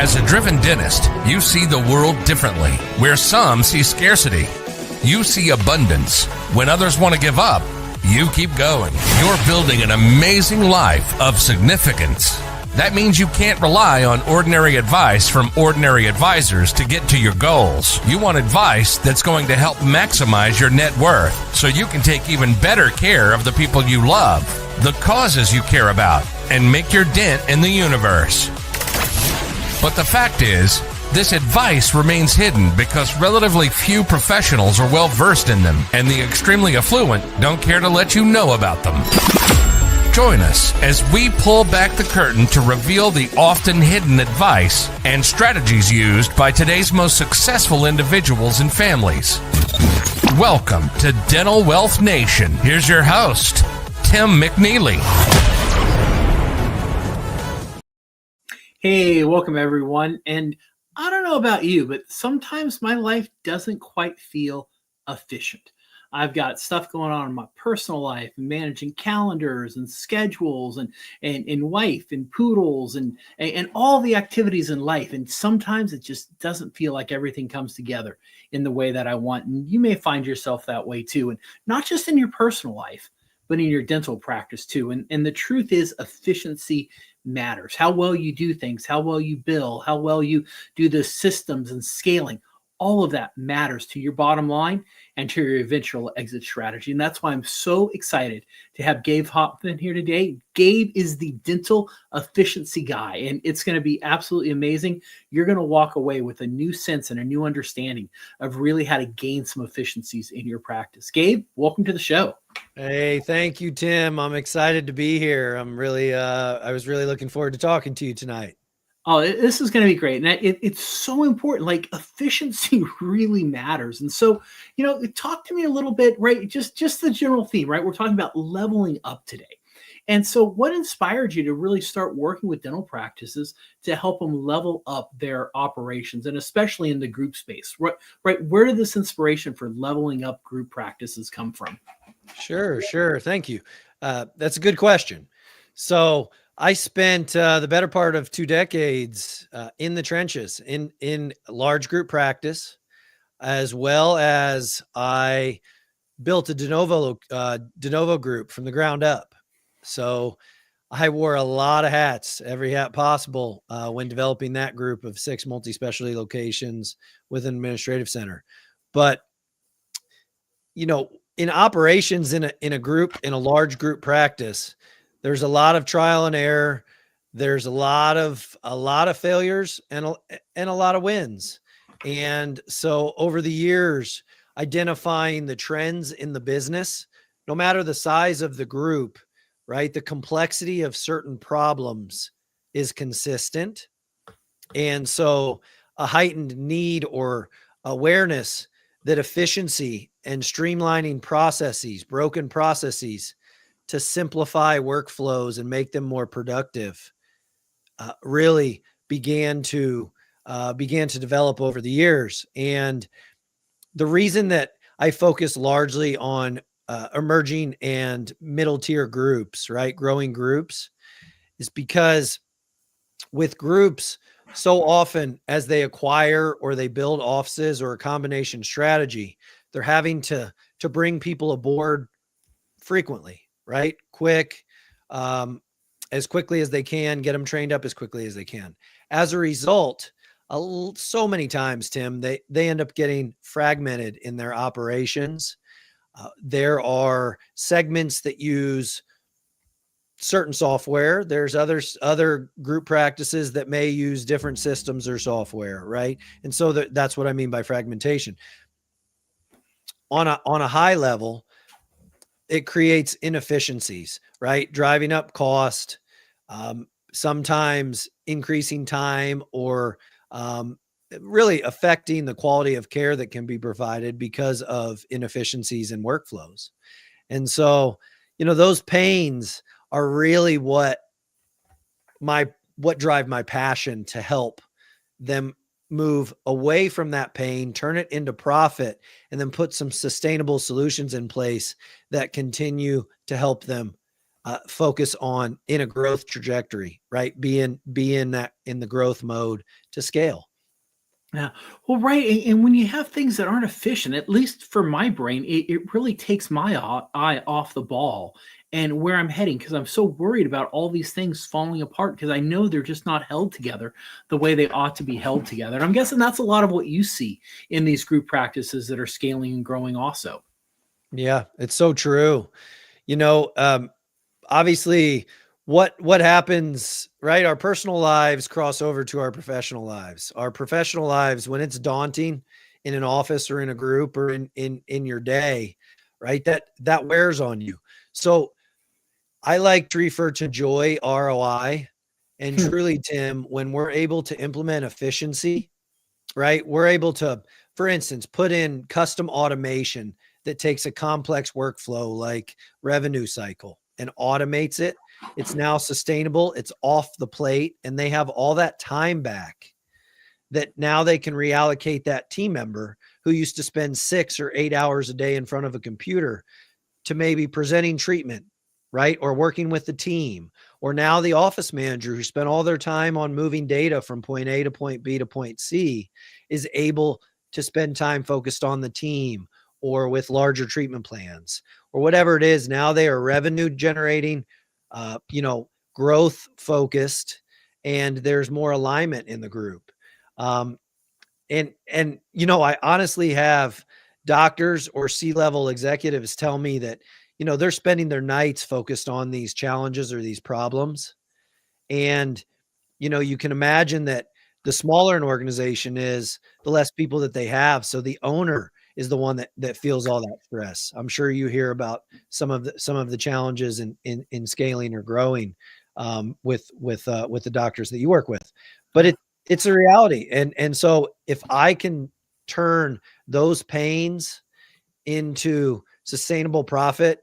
As a driven dentist, you see the world differently. Where some see scarcity, you see abundance. When others want to give up, you keep going. You're building an amazing life of significance. That means you can't rely on ordinary advice from ordinary advisors to get to your goals. You want advice that's going to help maximize your net worth so you can take even better care of the people you love, the causes you care about, and make your dent in the universe. But the fact is, this advice remains hidden because relatively few professionals are well versed in them, and the extremely affluent don't care to let you know about them. Join us as we pull back the curtain to reveal the often hidden advice and strategies used by today's most successful individuals and families. Welcome to Dental Wealth Nation. Here's your host, Tim McNeely. Hey, welcome everyone. And I don't know about you, but sometimes my life doesn't quite feel efficient. I've got stuff going on in my personal life and managing calendars and schedules and wife and poodles and all the activities in life. And sometimes it just doesn't feel like everything comes together in the way that I want. And you may find yourself that way too. And not just in your personal life, but in your dental practice too. And the truth is, efficiency matters. How well you do things, how well you bill, how well you do the systems and scaling. All of that matters to your bottom line and to your eventual exit strategy. And that's why I'm so excited to have Gabe Hofmann here today. Gabe is the dental efficiency guy, and it's going to be absolutely amazing. You're going to walk away with a new sense and a new understanding of really how to gain some efficiencies in your practice. Gabe, welcome to the show. Hey, thank you, Tim. I'm excited to be here. I was really looking forward to talking to you tonight. Oh, this is going to be great. And it's so important. Like, efficiency really matters. And so, talk to me a little bit, right? Just the general theme, right? We're talking about leveling up today. And so what inspired you to really start working with dental practices to help them level up their operations, and especially in the group space, right? Where did this inspiration for leveling up group practices come from? Sure. Thank you. That's a good question. So I spent the better part of 2 decades in the trenches, in large group practice, as well as I built a de novo group from the ground up. So I wore a lot of hats, every hat possible, when developing that group of 6 multi-specialty locations with an administrative center. But, in operations in a large group practice, there's a lot of trial and error. There's a lot of failures and a lot of wins. And so over the years, identifying the trends in the business, no matter the size of the group, right? The complexity of certain problems is consistent. And so a heightened need or awareness that efficiency and streamlining processes, broken processes, to simplify workflows and make them more productive, really began to develop over the years. And the reason that I focus largely on emerging and middle tier groups, right, growing groups, is because with groups, so often as they acquire or they build offices or a combination strategy, they're having to bring people aboard frequently, right? Quick, as quickly as they can, get them trained up as quickly as they can. As a result, so many times, Tim, they end up getting fragmented in their operations. There are segments that use certain software. There's other group practices that may use different systems or software, right? And so that's what I mean by fragmentation. On a high level, it creates inefficiencies, right? Driving up cost, sometimes increasing time, or really affecting the quality of care that can be provided because of inefficiencies in workflows. And so, those pains are really what drive my passion to help them move away from that pain, turn it into profit, and then put some sustainable solutions in place that continue to help them focus on in a growth trajectory, right? Being that in the growth mode to scale. Yeah. Well, right. And when you have things that aren't efficient, at least for my brain, it really takes my eye off the ball and where I'm heading because I'm so worried about all these things falling apart because I know they're just not held together the way they ought to be held together. And I'm guessing that's a lot of what you see in these group practices that are scaling and growing also. Yeah, it's so true. You know, obviously what happens, right? Our personal lives cross over to our professional lives. Our professional lives, when it's daunting in an office or in a group or in your day, right? That wears on you. So I like to refer to joy, ROI, and truly, Tim, when we're able to implement efficiency, right? We're able to, for instance, put in custom automation that takes a complex workflow like revenue cycle and automates it. It's now sustainable. It's off the plate and they have all that time back that now they can reallocate that team member who used to spend 6 or 8 hours a day in front of a computer to maybe presenting treatment, right? Or working with the team, or now the office manager who spent all their time on moving data from point A to point B to point C is able to spend time focused on the team or with larger treatment plans or whatever it is. Now they are revenue generating, growth focused, and there's more alignment in the group. And I honestly have doctors or C-level executives tell me that, they're spending their nights focused on these challenges or these problems. And, you can imagine that the smaller an organization is, the less people that they have. So the owner is the one that feels all that stress. I'm sure you hear about some of the challenges in scaling or growing with the doctors that you work with, but it's a reality. And so if I can turn those pains into sustainable profit,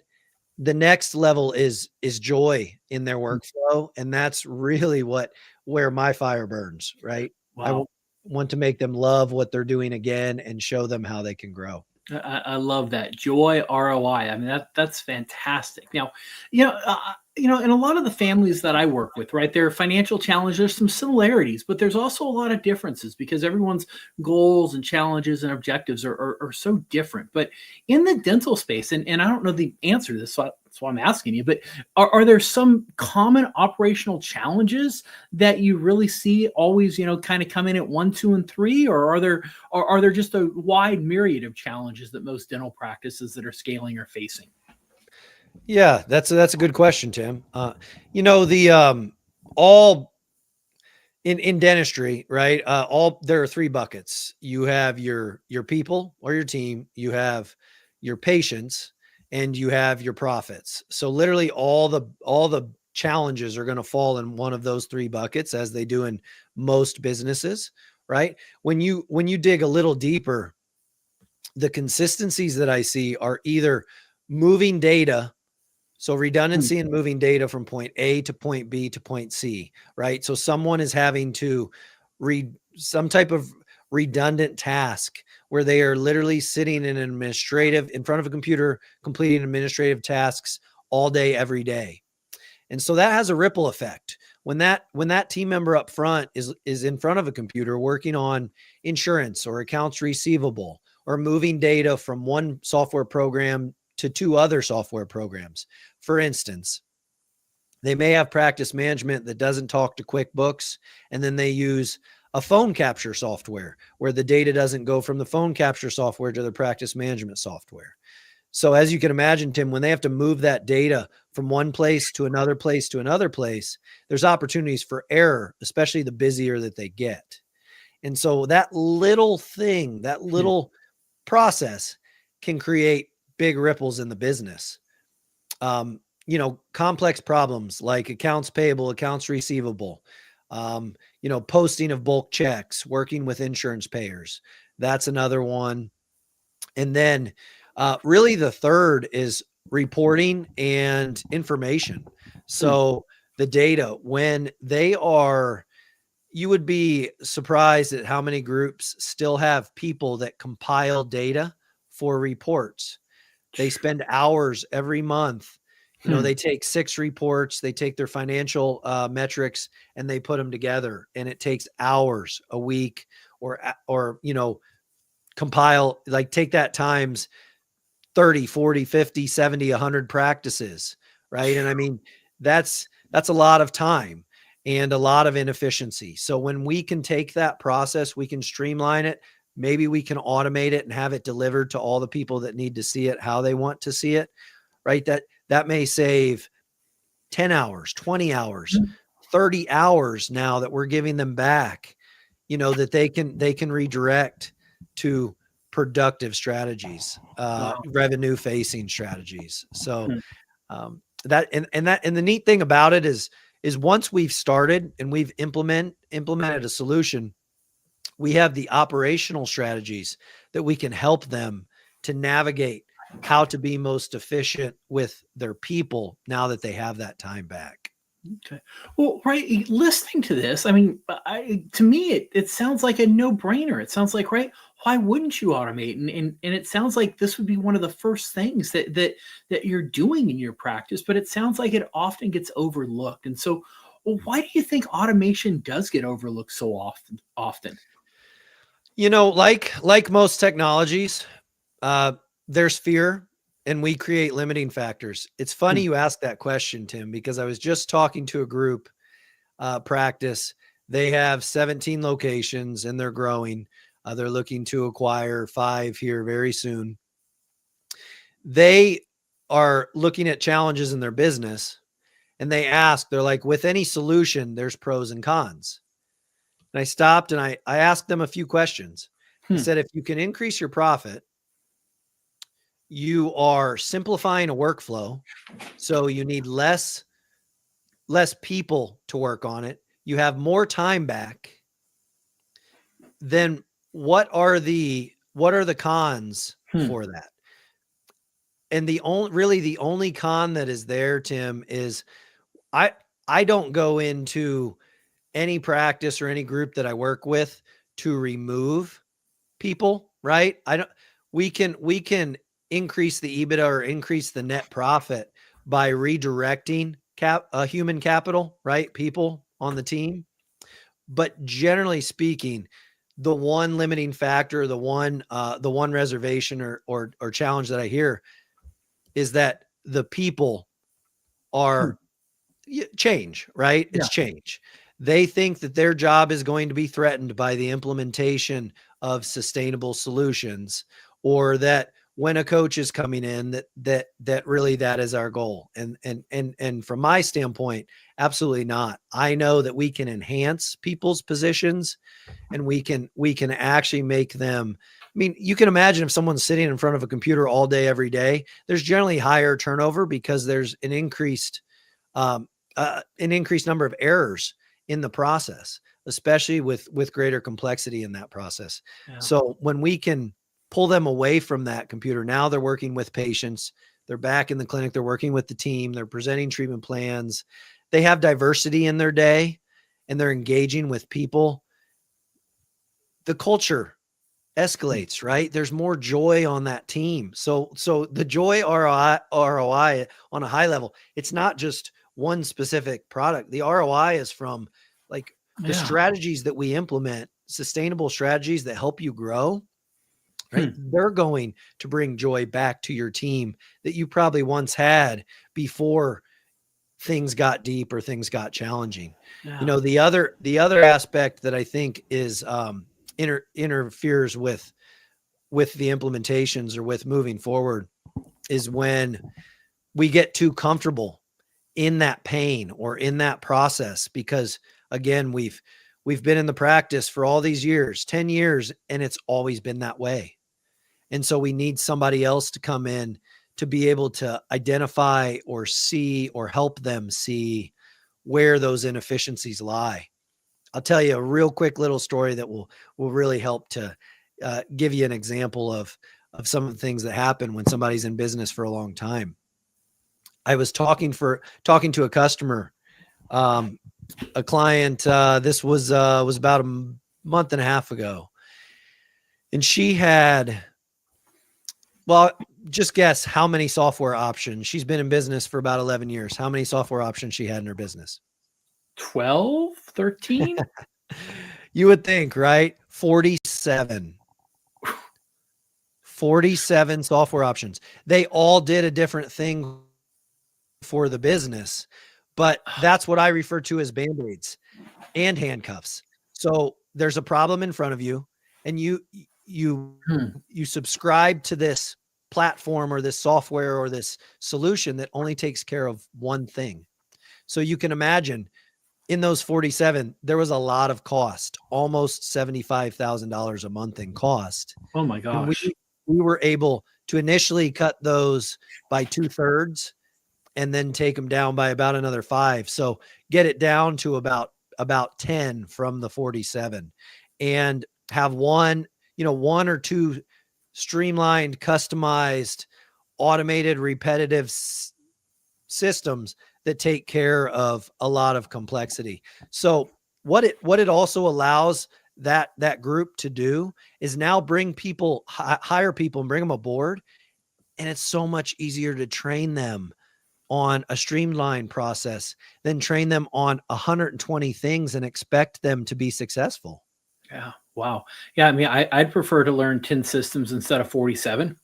the next level is joy in their workflow. And that's really where my fire burns, right? Wow. Want to make them love what they're doing again and show them how they can grow. I love that joy ROI. I mean, that's fantastic. Now, in a lot of the families that I work with, right, there are financial challenges. There's some similarities, but there's also a lot of differences because everyone's goals and challenges and objectives are so different. But in the dental space, and I don't know the answer to this, so that's why I'm asking you, but are there some common operational challenges that you really see always, kind of come in at 1, 2, and 3, or are there just a wide myriad of challenges that most dental practices that are scaling are facing? Yeah, that's a good question, Tim. All in dentistry, right? There are 3 buckets. You have your people or your team, you have your patients, and you have your profits. So literally all the challenges are going to fall in one of those 3 buckets, as they do in most businesses, right? When you dig a little deeper, the consistencies that I see are either moving data. So redundancy and moving data from point A to point B to point C, right? So someone is having to read some type of redundant task where they are literally sitting in front of a computer, completing administrative tasks all day, every day. And so that has a ripple effect. When that team member up front is in front of a computer working on insurance or accounts receivable or moving data from one software program to 2 other software programs. For instance, they may have practice management that doesn't talk to QuickBooks, and then they use a phone capture software where the data doesn't go from the phone capture software to the practice management software. So as you can imagine, Tim, when they have to move that data from one place to another place to another place, there's opportunities for error, especially the busier that they get. And so that little thing, that little process can create big ripples in the business. Complex problems like accounts payable, accounts receivable, posting of bulk checks, working with insurance payers. That's another one. And then really the third is reporting and information. So the data, when they are, you would be surprised at how many groups still have people that compile data for reports. They spend hours every month, You know, they take 6 reports, they take their financial metrics, and they put them together, and it takes hours a week, or you know, compile, like take that times 30, 40, 50, 70, 100 practices, right? And I mean, that's a lot of time and a lot of inefficiency. So when we can take that process, we can streamline it. Maybe we can automate it and have it delivered to all the people that need to see it, how they want to see it, right? That may save 10 hours, 20 hours, 30 hours now that we're giving them back, you know, that they can redirect to productive strategies, revenue facing strategies. So that the neat thing about it is once we've started and we've implemented a solution, we have the operational strategies that we can help them to navigate how to be most efficient with their people now that they have that time back. Okay. Well, right. Listening to this, I mean, to me, it sounds like a no-brainer. It sounds like, right, why wouldn't you automate? And it sounds like this would be one of the first things that you're doing in your practice, but it sounds like it often gets overlooked. And so, well, why do you think automation does get overlooked so often? You know, like most technologies, there's fear. And we create limiting factors. It's funny you asked that question, Tim, because I was just talking to a group practice. They have 17 locations and they're growing. They're looking to acquire 5 here very soon. They are looking at challenges in their business, and they're like, with any solution, there's pros and cons. And I stopped and I asked them a few questions. I said, if you can increase your profit, you are simplifying a workflow, so you need less people to work on it. You have more time back. Then what are the cons for that? And the only con that is there, Tim, is I don't go into any practice or any group that I work with to remove people, right? We can increase the EBITDA or increase the net profit by redirecting human capital, right? People on the team. But generally speaking, the one limiting factor, the one reservation or challenge that I hear is that the people are change, right? It's change. They think that their job is going to be threatened by the implementation of sustainable solutions, or that when a coach is coming in, that really that is our goal. And from my standpoint, absolutely not. I know that we can enhance people's positions, and we can actually make them. I mean, you can imagine if someone's sitting in front of a computer all day, every day, there's generally higher turnover because there's an increased number of errors in the process, especially with greater complexity in that process. Yeah. So when we can pull them away from that computer, now they're working with patients, they're back in the clinic, they're working with the team, they're presenting treatment plans, they have diversity in their day, and they're engaging with people. The culture escalates, right? There's more joy on that team. So the joy ROI on a high level, it's not just one specific product. The ROI is from like the strategies that we implement, sustainable strategies that help you grow, right? They're going to bring joy back to your team that you probably once had before things got deep or things got challenging. Yeah. You know, the other aspect that I think is interferes with the implementations or with moving forward is when we get too comfortable in that pain or in that process, because again, we've been in the practice for all these years, 10 years, and it's always been that way. And so we need somebody else to come in to be able to identify or see or help them see where those inefficiencies lie. I'll tell you a real quick little story that will really help to give you an example of some of the things that happen when somebody's in business for a long time. I was talking to a customer, a client. This was about a month and a half ago, and she had, well, just guess how many software options. She's been in business for about 11 years. How many software options she had in her business? 12, 13? You would think, right? 47. 47 software options. They all did a different thing for the business, but that's what I refer to as band-aids and handcuffs. So there's a problem in front of you, and you subscribe to this platform or this software or this solution that only takes care of one thing. So you can imagine in those 47, there was a lot of cost, almost $75,000 a month in cost. Oh my gosh. And we were able to initially cut those by 2/3 and then take them down by about another 5. So get it down to about 10 from the 47, and have one or two streamlined, customized, automated, repetitive systems that take care of a lot of complexity. So what it also allows that group to do is now bring people, hire people and bring them aboard. And it's so much easier to train them on a streamlined process than train them on 120 things and expect them to be successful. Yeah. Wow. Yeah. I mean, I'd prefer to learn 10 systems instead of 47.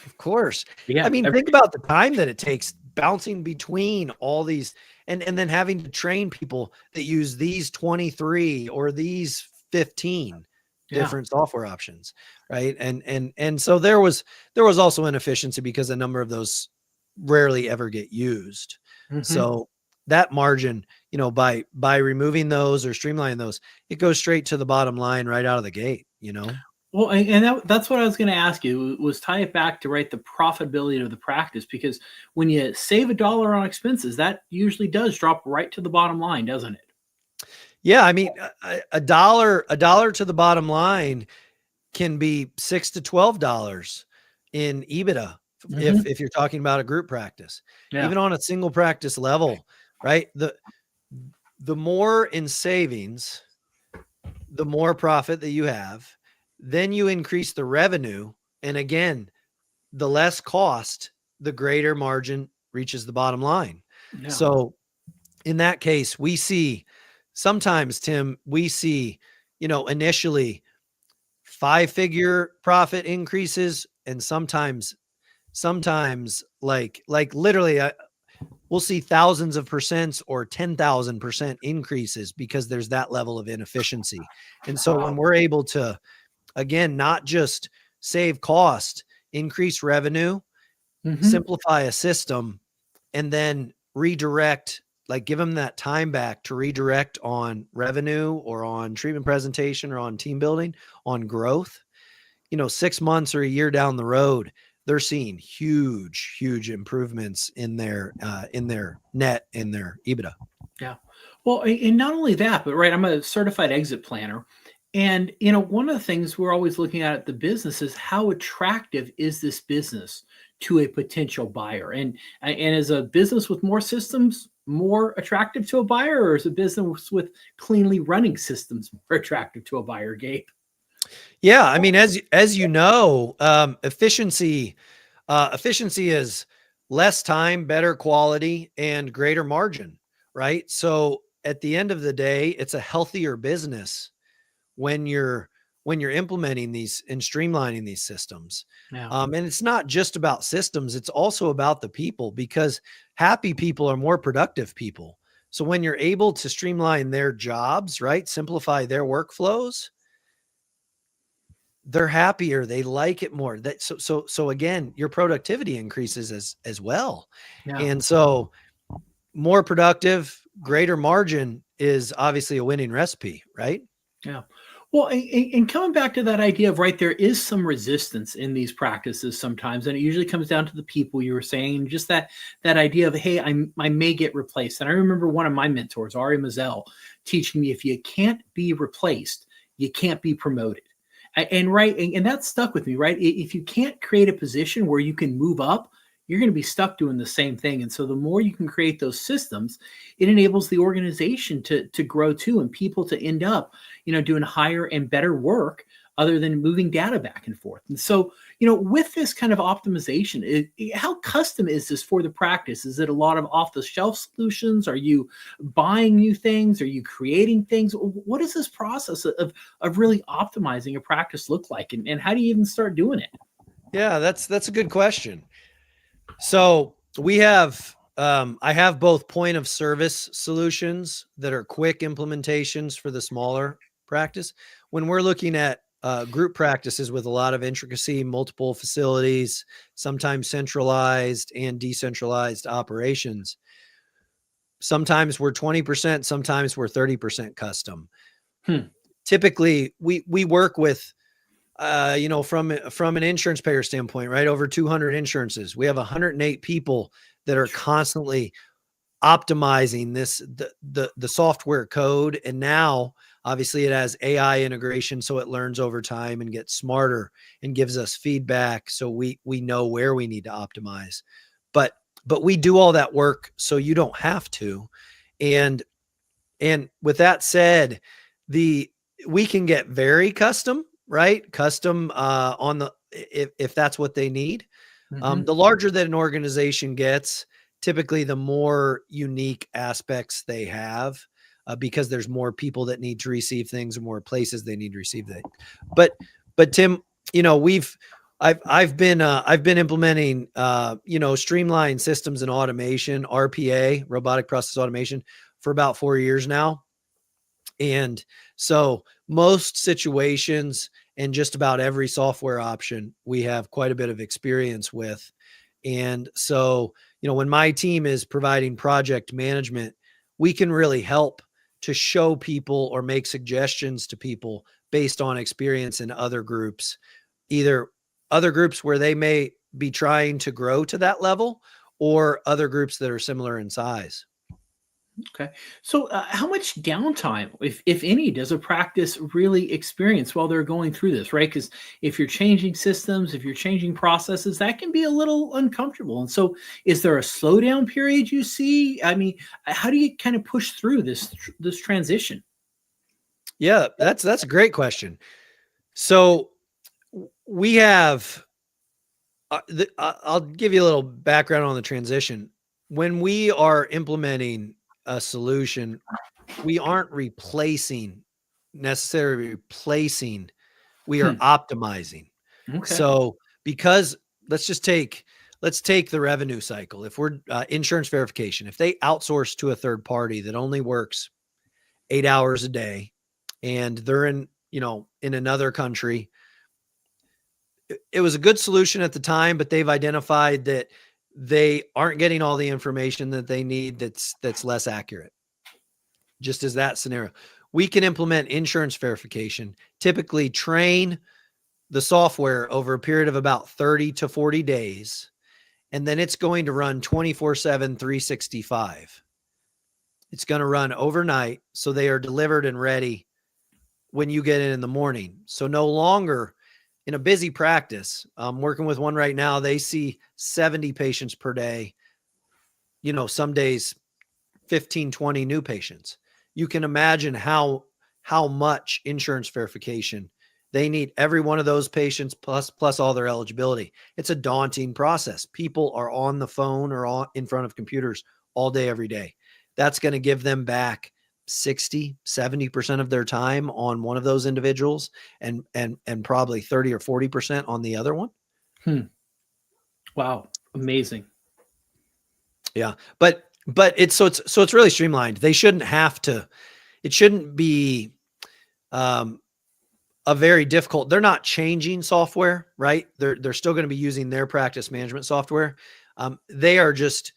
Of course. Yeah. I mean, think about the time that it takes bouncing between all these and then having to train people that use these 23 or these 15 different software options. Right. And so there was also inefficiency because a number of those rarely ever get used. So that margin, by removing those or streamlining those, it goes straight to the bottom line right out of the gate, Well, and that's what I was going to ask you, was tie it back to the profitability of the practice, because when you save $1 on expenses, that usually does drop right to the bottom line, doesn't it? Yeah. I mean, a dollar to the bottom line can be $6 to $12 in EBITDA. If you're talking about a group practice, even on a single practice level, right? The more in savings, the more profit that you have, then you increase the revenue. And again, the less cost, the greater margin reaches the bottom line. Yeah. So in that case, we see sometimes, Tim, initially 5-figure profit increases, and sometimes like literally we'll see thousands of percents or 10,000% increases because there's that level of inefficiency. And so when we're able to, again, not just save cost, increase revenue, simplify a system, and then redirect, give them that time back to redirect on revenue or on treatment presentation or on team building, on growth, 6 months or a year down the road, they're seeing huge improvements in their net, in their EBITDA. Yeah. Well, and not only that, but I'm a certified exit planner. And, one of the things we're always looking at the business is how attractive is this business to a potential buyer? And is a business with more systems more attractive to a buyer, or is a business with cleanly running systems more attractive to a buyer, Gabe? Yeah. I mean, as efficiency is less time, better quality, and greater margin, right? So at the end of the day, it's a healthier business when you're implementing these and streamlining these systems. Yeah. And it's not just about systems. It's also about the people, because happy people are more productive people. So when you're able to streamline their jobs, right, simplify their workflows, they're happier. They like it more. So again, your productivity increases as well. Yeah. And so more productive, greater margin is obviously a winning recipe, right? Yeah. Well, and coming back to that idea of, there is some resistance in these practices sometimes, and it usually comes down to the people you were saying, just that idea of, hey, I may get replaced. And I remember one of my mentors, Ari Mazel, teaching me, if you can't be replaced, you can't be promoted. And that stuck with me, right? If you can't create a position where you can move up, you're going to be stuck doing the same thing. And so the more you can create those systems, it enables the organization to grow too, and people to end up, doing higher and better work other than moving data back and forth. And so, with this kind of optimization, how custom is this for the practice? Is it a lot of off-the-shelf solutions? Are you buying new things? Are you creating things? What does this process of really optimizing a practice look like? And how do you even start doing it? Yeah, that's a good question. So we have, I have both point of service solutions that are quick implementations for the smaller practice. When we're looking at group practices with a lot of intricacy, multiple facilities, sometimes centralized and decentralized operations, sometimes we're 20%, sometimes we're 30% custom. Typically, we work with, from an insurance payer standpoint, right? Over 200 insurances. We have 108 people that are constantly optimizing the software code. And now obviously it has AI integration. So it learns over time and gets smarter and gives us feedback. So we know where we need to optimize, but we do all that work so you don't have to. And with that said, we can get very custom, right? Custom on the, if that's what they need. The larger that an organization gets, typically the more unique aspects they have, because there's more people that need to receive things and more places they need to receive things. But Tim, I've been implementing, streamlined systems and automation, RPA, robotic process automation, for about 4 years now. And so most situations and just about every software option we have quite a bit of experience with. And so, when my team is providing project management, we can really help to show people or make suggestions to people based on experience in other groups, either other groups where they may be trying to grow to that level or other groups that are similar in size. Okay. So how much downtime, if any, does a practice really experience while they're going through this, right? Because if you're changing systems, if you're changing processes, that can be a little uncomfortable. And so is there a slowdown period you see? I mean, how do you kind of push through this transition? Yeah, that's a great question. So we have, I'll give you a little background on the transition. When we are implementing a solution, we aren't necessarily replacing, we are optimizing. Okay. So because let's take the revenue cycle. If we're insurance verification, if they outsource to a third party that only works 8 hours a day and they're in another country, it was a good solution at the time, but they've identified that they aren't getting all the information that they need that's less accurate. Just as that scenario, we can implement insurance verification, typically train the software over a period of about 30 to 40 days, and then it's going to run 24/7, 365. It's going to run overnight, so they are delivered and ready when you get in the morning. So no longer in a busy practice, I'm working with one right now. They see 70 patients per day. Some days 15, 20 new patients. You can imagine how much insurance verification they need. Every one of those patients plus all their eligibility. It's a daunting process. People are on the phone or in front of computers all day, every day. That's going to give them back 60, 70% of their time on one of those individuals and probably 30 or 40% on the other one. Wow. Amazing. Yeah. But it's really streamlined. They shouldn't have to, it shouldn't be, a very difficult, they're not changing software, right? They're still going to be using their practice management software. They are just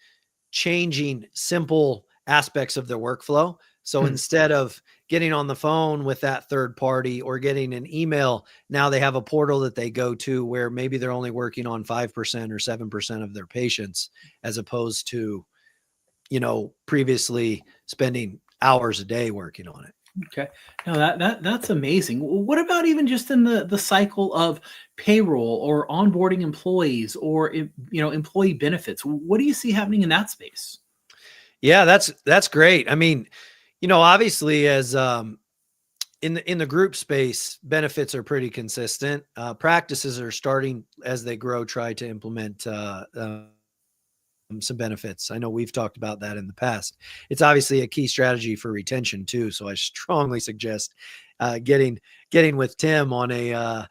changing simple aspects of their workflow. So instead of getting on the phone with that third party or getting an email, now they have a portal that they go to where maybe they're only working on 5% or 7% of their patients, as opposed to, previously spending hours a day working on it. Okay. No, that's amazing. What about even just in the cycle of payroll or onboarding employees or employee benefits? What do you see happening in that space? Yeah, that's great. I mean, obviously as in the group space, benefits are pretty consistent. Practices are starting as they grow, try to implement some benefits. I know we've talked about that in the past. It's obviously a key strategy for retention too. So I strongly suggest getting with Tim on a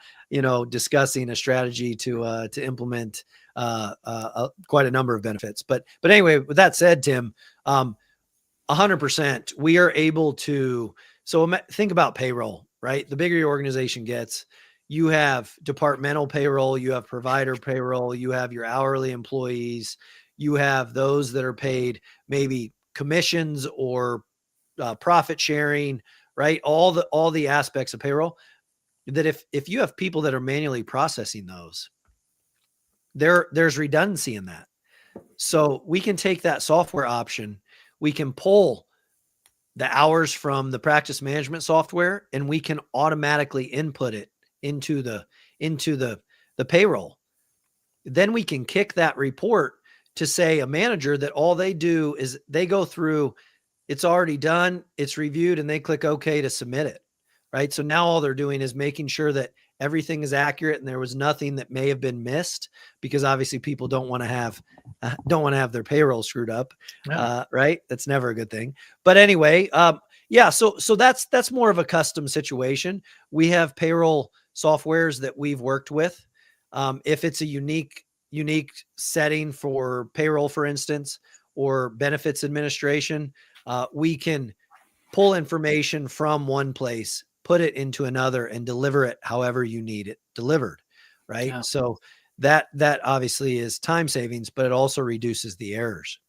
discussing a strategy to implement quite a number of benefits. But anyway, with that said, Tim, 100%, we are able to. So think about payroll, right? The bigger your organization gets, you have departmental payroll, you have provider payroll, you have your hourly employees, you have those that are paid maybe commissions or profit sharing, right? All the aspects of payroll that if you have people that are manually processing those, there's redundancy in that. So we can take that software option, we can pull the hours from the practice management software, and we can automatically input it into the payroll. Then we can kick that report to say a manager that all they do is they go through, it's already done, it's reviewed, and they click OK to submit it, right? So now all they're doing is making sure that everything is accurate and there was nothing that may have been missed, because obviously people don't want to have their payroll screwed up, right? That's never a good thing. But anyway, so that's more of a custom situation. We have payroll softwares that we've worked with. If it's a unique setting for payroll, for instance, or benefits administration, we can pull information from one place, put it into another, and deliver it however you need it delivered, right? Yeah. So that obviously is time savings, but it also reduces the errors.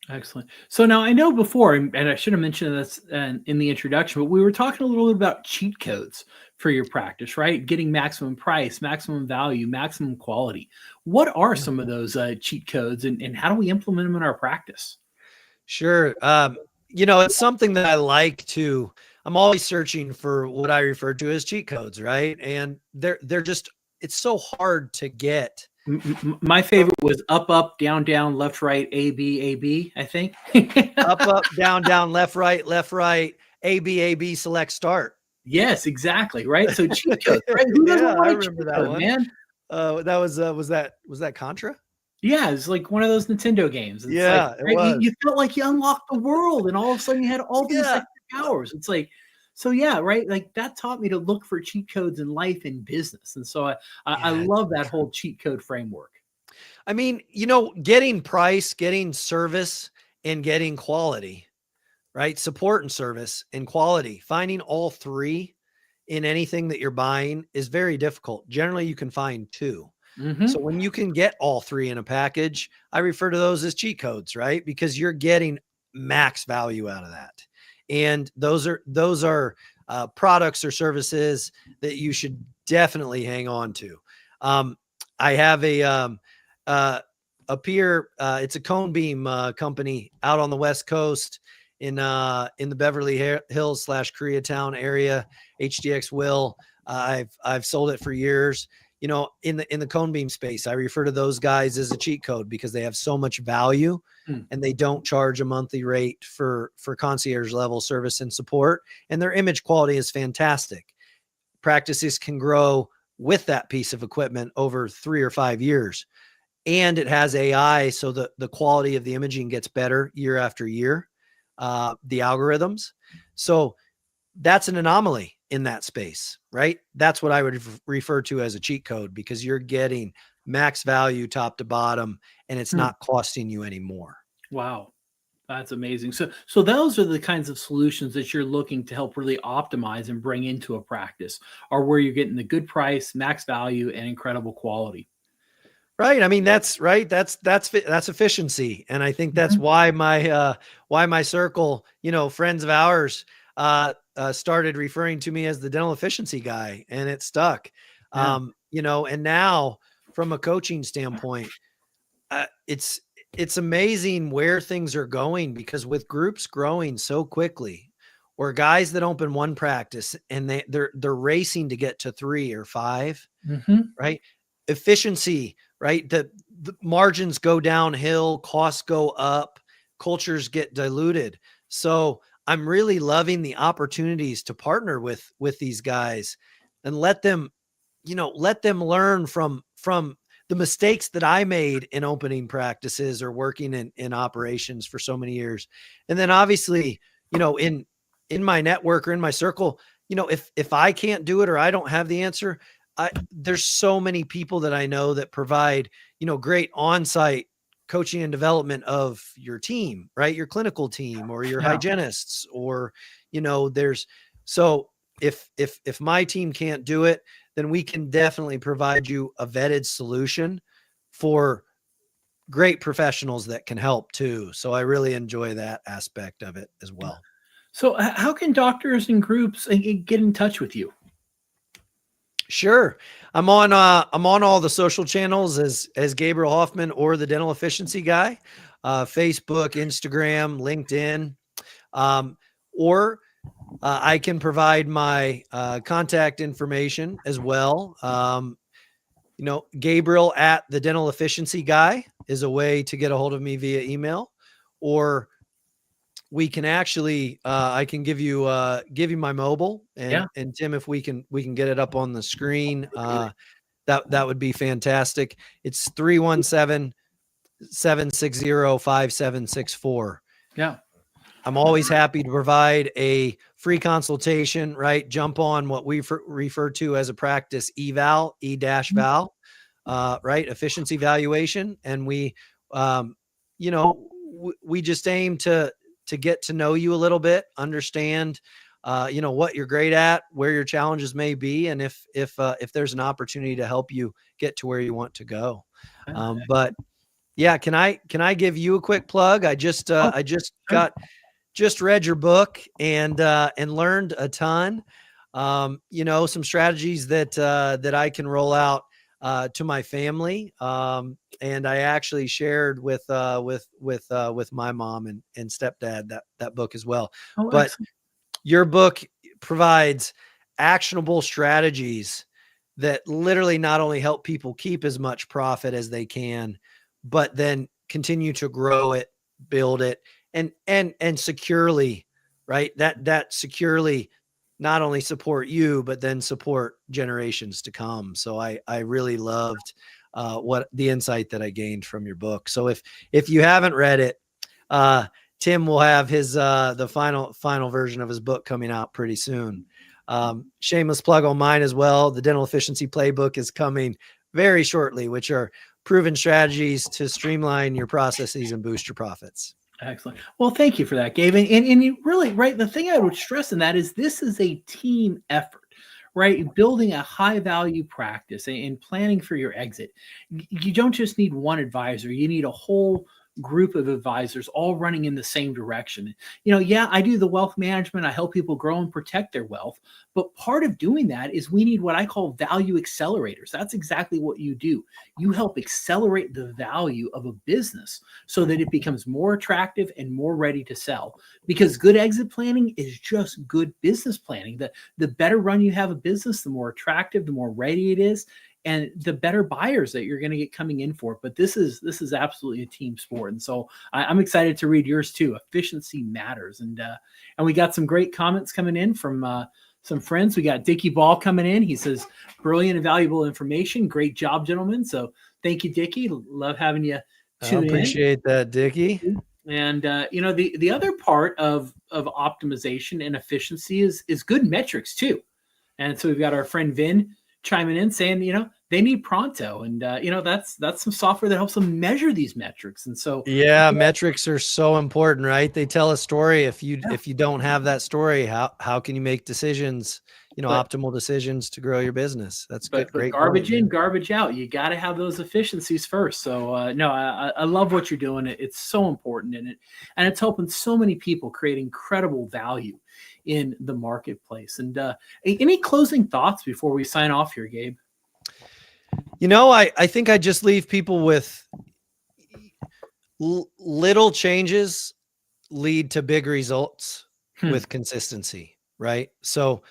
Excellent. So now I know before, and I should have mentioned this in the introduction, but we were talking a little bit about cheat codes for your practice, right? Getting maximum price, maximum value, maximum quality. What are some of those cheat codes, and how do we implement them in our practice? Sure. It's something that I like to, I'm always searching for what I refer to as cheat codes, right? And they're just, it's so hard to get. My favorite was up, down, left, right, A, B, I think. up, down, left, right, A, B, select, start. Yes, exactly. Right. So cheat codes, right? Who doesn't want I remember that one, man? That was that Contra? Yeah, it's like one of those Nintendo games. It's it was. You felt like you unlocked the world, and all of a sudden you had all these powers. It's like, so yeah, right. Like that taught me to look for cheat codes in life and business. And so I love that whole cheat code framework. I mean, getting price, getting service, and getting quality, right? Support and service and quality, finding all three in anything that you're buying is very difficult. Generally, you can find two. Mm-hmm. So when you can get all three in a package, I refer to those as cheat codes, right? Because you're getting max value out of that. And those are products or services that you should definitely hang on to. I have a peer, it's a cone beam company out on the West Coast in the Beverly Hills / Koreatown area. HDX Will. I've sold it for years. In the cone beam space, I refer to those guys as a cheat code because they have so much value and they don't charge a monthly rate for concierge level service and support. And their image quality is fantastic. Practices can grow with that piece of equipment over 3 or 5 years. And it has AI, so the quality of the imaging gets better year after year, the algorithms. So that's an anomaly in that space, right? That's what I would refer to as a cheat code, because you're getting max value top to bottom and it's not costing you any more. Wow. That's amazing. So those are the kinds of solutions that you're looking to help really optimize and bring into a practice, or where you're getting the good price, max value, and incredible quality. Right. I mean, that's right. That's efficiency. And I think that's why my circle, friends of ours, started referring to me as the dental efficiency guy, and it stuck. Yeah. And now from a coaching standpoint, it's amazing where things are going, because with groups growing so quickly, or guys that open one practice and they're racing to get to 3 or 5, right? Efficiency, right? The margins go downhill, costs go up, cultures get diluted. So I'm really loving the opportunities to partner with these guys and let them learn from the mistakes that I made in opening practices or working in operations for so many years. And then obviously, in my network or in my circle, if I can't do it or I don't have the answer, there's so many people that I know that provide, great on-site coaching and development of your team, right? Your clinical team or your hygienists, or, so if my team can't do it, then we can definitely provide you a vetted solution for great professionals that can help too. So I really enjoy that aspect of it as well. So how can doctors and groups get in touch with you? Sure. I'm on all the social channels as Gabriel Hofmann or the Dental Efficiency Guy, Facebook, Instagram, LinkedIn, or I can provide my contact information as well. Gabriel at the Dental Efficiency Guy is a way to get a hold of me via email, or we can actually, I can give you my mobile, and Tim, if we can get it up on the screen, that would be fantastic. It's 317-760-5764. Yeah. I'm always happy to provide a free consultation, right? Jump on what we refer to as a practice eval, E-val, right? Efficiency valuation. And we just aim to get to know you a little bit, understand, what you're great at, where your challenges may be, and if there's an opportunity to help you get to where you want to go. But yeah, can I give you a quick plug? I just read your book and learned a ton. Some strategies that I can roll out to my family. And I actually shared with my mom and stepdad that book as well. But excellent. Your book provides actionable strategies that literally not only help people keep as much profit as they can, but then continue to grow it, build it, and securely, right? That securely not only support you, but then support generations to come. So I really loved what the insight that I gained from your book. So if you haven't read it, Tim will have his the final version of his book coming out pretty soon. Shameless plug on mine as well. The Dental Efficiency Playbook is coming very shortly, which are proven strategies to streamline your processes and boost your profits. Excellent. Well, thank you for that, Gabe. And you really, right, the thing I would stress in that is this is a team effort, right? Building a high value practice and planning for your exit. You don't just need one advisor. You need a whole group of advisors all running in the same direction. I do the wealth management. I help people grow and protect their wealth. But part of doing that is we need what I call value accelerators. That's exactly what you do. You help accelerate the value of a business so that it becomes more attractive and more ready to sell. Because good exit planning is just good business planning. The better run you have a business, the more attractive, the more ready it is, and the better buyers that you're going to get coming in for it. But this is absolutely a team sport. And so I'm excited to read yours too. Efficiency matters. And we got some great comments coming in from some friends. We got Dickie Ball coming in. He says, brilliant and valuable information. Great job, gentlemen. So thank you, Dickie. Love having you tune in. Appreciate that, Dickie. And the other part of optimization and efficiency is good metrics too. And so we've got our friend Vin chiming in saying, they need Pronto, and that's some software that helps them measure these metrics. And so metrics are so important, right? They tell a story. If you don't have that story, how can you make decisions, optimal decisions to grow your business? That's good. Great. Garbage in, garbage out. You got to have those efficiencies first. So I love what you're doing. It's so important in it, and it's helping so many people create incredible value in the marketplace. And any closing thoughts before we sign off here, Gabe? I think I just leave people with little changes lead to big results with consistency, right? So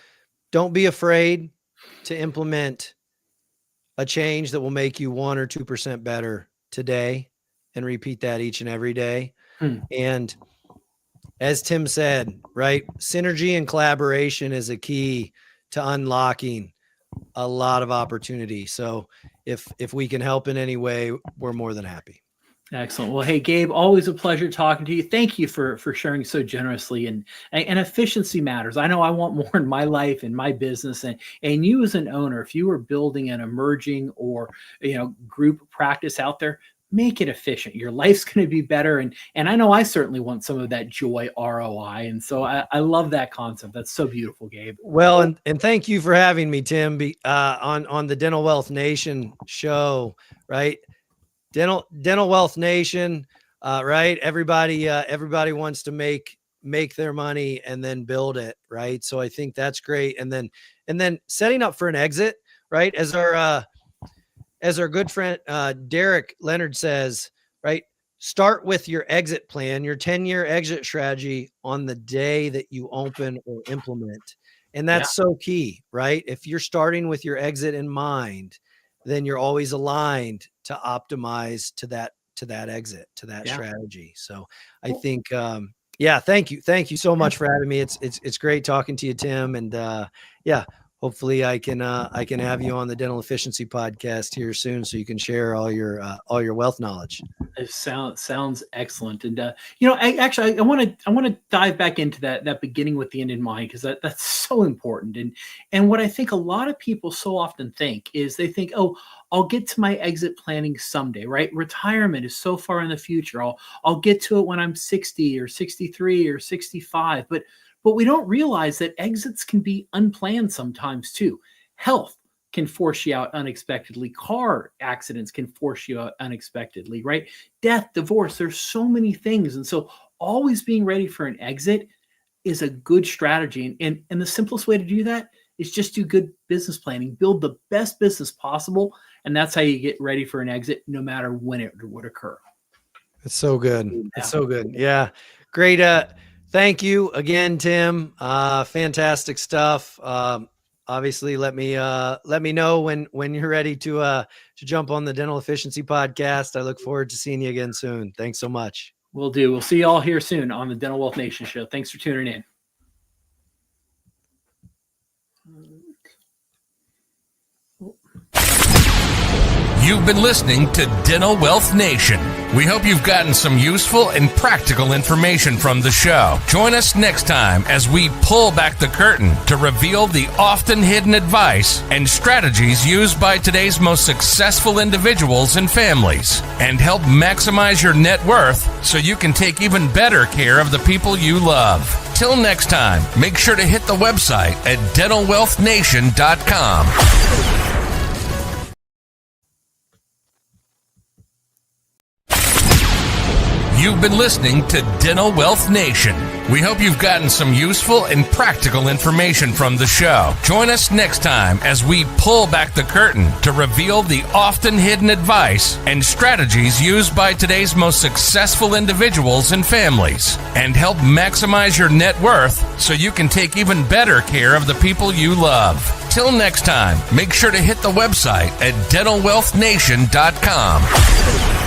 don't be afraid to implement a change that will make you 1 or 2% better today and repeat that each and every day. And as Tim said, right, synergy and collaboration is a key to unlocking a lot of opportunity. So if we can help in any way, we're more than happy. Excellent. Well, hey, Gabe, always a pleasure talking to you. Thank you for sharing so generously, and efficiency matters. I know I want more in my life and my business, and you as an owner, if you are building an emerging or, group practice out there, make it efficient. Your life's going to be better. And I know I certainly want some of that joy ROI. And so I love that concept. That's so beautiful, Gabe. Well, and thank you for having me, Tim, on the Dental Wealth Nation show, right? Dental Wealth Nation, right? Everybody wants to make their money and then build it, right? So I think that's great. And then setting up for an exit, right? As our good friend Derek Leonard says, right? Start with your exit plan, your 10-year exit strategy on the day that you open or implement. And that's so key, right? If you're starting with your exit in mind, then you're always aligned to optimize to that exit, to that strategy. So I think, thank you so much for having me. It's great talking to you, Tim. And hopefully I can have you on the Dental Efficiency Podcast here soon, so you can share all your wealth knowledge. It sounds excellent. And I want to dive back into that beginning with the end in mind, because that's so important. And what I think a lot of people so often think is they think, oh, I'll get to my exit planning someday, right? Retirement is so far in the future. I'll get to it when I'm 60 or 63 or 65. But we don't realize that exits can be unplanned sometimes too. Health can force you out unexpectedly. Car accidents can force you out unexpectedly, right? Death, divorce, there's so many things. And so always being ready for an exit is a good strategy. And the simplest way to do that is just do good business planning, build the best business possible. And that's how you get ready for an exit, no matter when it would occur. It's so good. It's so good. Yeah. Great. Thank you again, Tim. Fantastic stuff. Obviously, let me know when you're ready to jump on the Dental Efficiency Podcast. I look forward to seeing you again soon. Thanks so much. Will do. We'll see you all here soon on the Dental Wealth Nation show. Thanks for tuning in. You've been listening to Dental Wealth Nation. We hope you've gotten some useful and practical information from the show. Join us next time as we pull back the curtain to reveal the often hidden advice and strategies used by today's most successful individuals and families, and help maximize your net worth so you can take even better care of the people you love. Till next time, make sure to hit the website at dentalwealthnation.com. You've been listening to Dental Wealth Nation. We hope you've gotten some useful and practical information from the show. Join us next time as we pull back the curtain to reveal the often hidden advice and strategies used by today's most successful individuals and families, and help maximize your net worth so you can take even better care of the people you love. Till next time, make sure to hit the website at dentalwealthnation.com.